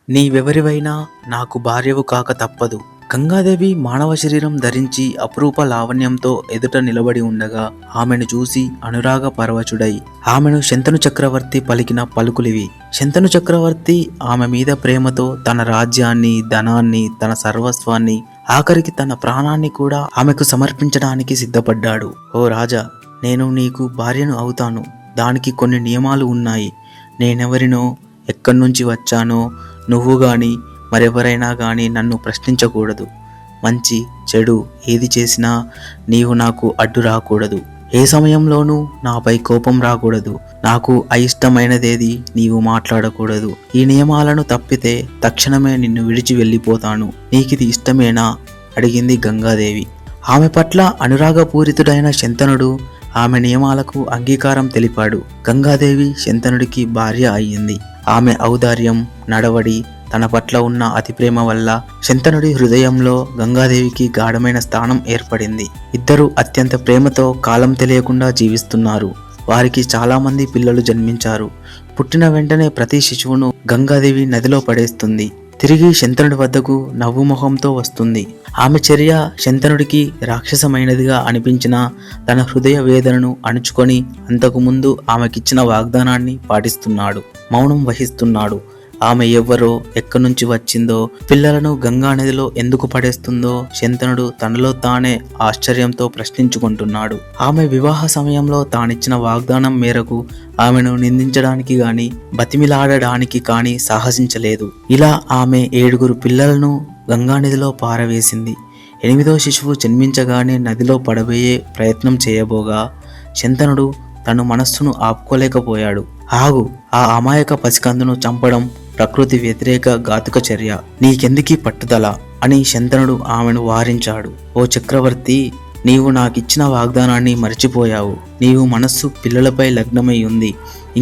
నీవెవరివైనా నాకు భార్యవు కాక తప్పదు. గంగాదేవి మానవ శరీరం ధరించి అపురూప లావణ్యంతో ఎదుట నిలబడి ఉండగా ఆమెను చూసి అనురాగ పరవశుడై ఆమెను శంతను చక్రవర్తి పలికిన పలుకులివి. శంతను చక్రవర్తి ఆమె మీద ప్రేమతో తన రాజ్యాన్ని, ధనాన్ని, తన సర్వస్వాన్ని, ఆఖరికి తన ప్రాణాన్ని కూడా ఆమెకు సమర్పించడానికి సిద్ధపడ్డాడు. ఓ రాజా, నేను నీకు భార్యను అవుతాను. దానికి కొన్ని నియమాలు ఉన్నాయి. నేనెవరినో, ఎక్కడి నుంచి వచ్చానో నువ్వు గాని మరెవరైనా గాని నన్ను ప్రశ్నించకూడదు. మంచి చెడు ఏది చేసినా నీవు నాకు అడ్డు రాకూడదు. ఏ సమయంలోనూ నాపై కోపం రాకూడదు. నాకు అయిష్టమైనదేది నీవు మాట్లాడకూడదు. ఈ నియమాలను తప్పితే తక్షణమే నిన్ను విడిచి వెళ్ళిపోతాను. నీకిది ఇష్టమేనా? అడిగింది గంగాదేవి. ఆమె పట్ల అనురాగపూరితుడైన శంతనుడు ఆమె నియమాలకు అంగీకారం తెలిపాడు. గంగాదేవి శంతనుడికి భార్య అయ్యింది. ఆమె ఔదార్యం, నడవడి, తన పట్ల ఉన్న అతి ప్రేమ వల్ల శంతనుడి హృదయంలో గంగాదేవికి గాఢమైన స్థానం ఏర్పడింది. ఇద్దరు అత్యంత ప్రేమతో కాలం తెలియకుండా జీవిస్తున్నారు. వారికి చాలామంది పిల్లలు జన్మించారు. పుట్టిన వెంటనే ప్రతి శిశువును గంగాదేవి నదిలో పడేస్తుంది. తిరిగి శంతనుడి వద్దకు నవ్వు మొహంతో వస్తుంది. ఆమె చర్య శంతనుడికి రాక్షసమైనదిగా అనిపించినా తన హృదయ వేదనను అణుచుకొని అంతకుముందు ఆమెకిచ్చిన వాగ్దానాన్ని పాటిస్తున్నాడు. మౌనం వహిస్తున్నాడు. ఆమె ఎవ్వరో, ఎక్కడి నుంచి వచ్చిందో, పిల్లలను గంగా నదిలో ఎందుకు పడేస్తుందో శంతనుడు తనలో తానే ఆశ్చర్యంతో ప్రశ్నించుకుంటున్నాడు. ఆమె వివాహ సమయంలో తానిచ్చిన వాగ్దానం మేరకు ఆమెను నిందించడానికి గాని, బతిమిలాడడానికి కానీ సాహసించలేదు. ఇలా ఆమె 7 పిల్లలను గంగానదిలో పారవేసింది. 8వ శిశువు జన్మించగానే నదిలో పడబోయే ప్రయత్నం చేయబోగా శంతనుడు తను మనస్సును ఆపుకోలేకపోయాడు. ఆగు, ఆ అమాయక పసికందును చంపడం ప్రకృతి వ్యతిరేక ఘాతుక చర్య. నీకెందుకీ పట్టుదల అని శంతనుడు ఆమెను వారించాడు. ఓ చక్రవర్తి, నీవు నాకిచ్చిన వాగ్దానాన్ని మర్చిపోయావు. నీవు మనస్సు పిల్లలపై లగ్నమై ఉంది.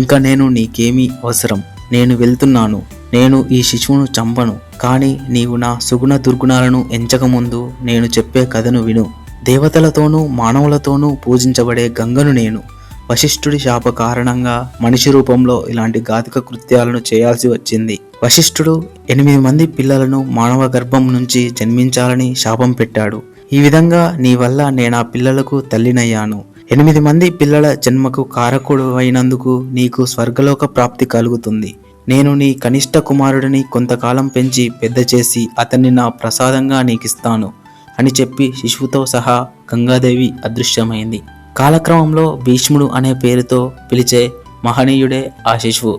ఇంకా నేను నీకేమీ అవసరం. నేను వెళ్తున్నాను. నేను ఈ శిశువును చంపను. కానీ నీవు నా సుగుణ దుర్గుణాలను ఎంచకముందు నేను చెప్పే కథను విను. దేవతలతోనూ మానవులతోనూ పూజించబడే గంగను నేను. వశిష్ఠుడి శాప కారణంగా మనిషి రూపంలో ఇలాంటి ఘాతుక కృత్యాలను చేయాల్సి వచ్చింది. వశిష్ఠుడు 8 మంది పిల్లలను మానవ గర్భం నుంచి జన్మించాలని శాపం పెట్టాడు. ఈ విధంగా నీ వల్ల నేను ఆ పిల్లలకు తల్లినయ్యాను. 8 మంది పిల్లల జన్మకు కారకుడు అయినందుకు నీకు స్వర్గలోక ప్రాప్తి కలుగుతుంది. నేను నీ కనిష్ట కుమారుడిని కొంతకాలం పెంచి పెద్ద చేసి అతన్ని నా ప్రసాదంగా నీకిస్తాను అని చెప్పి శిశువుతో సహా గంగాదేవి అదృశ్యమైంది. కాలక్రమంలో భీష్ముడు అనే పేరుతో పిలిచే మహనీయుడే ఆ శిశువు.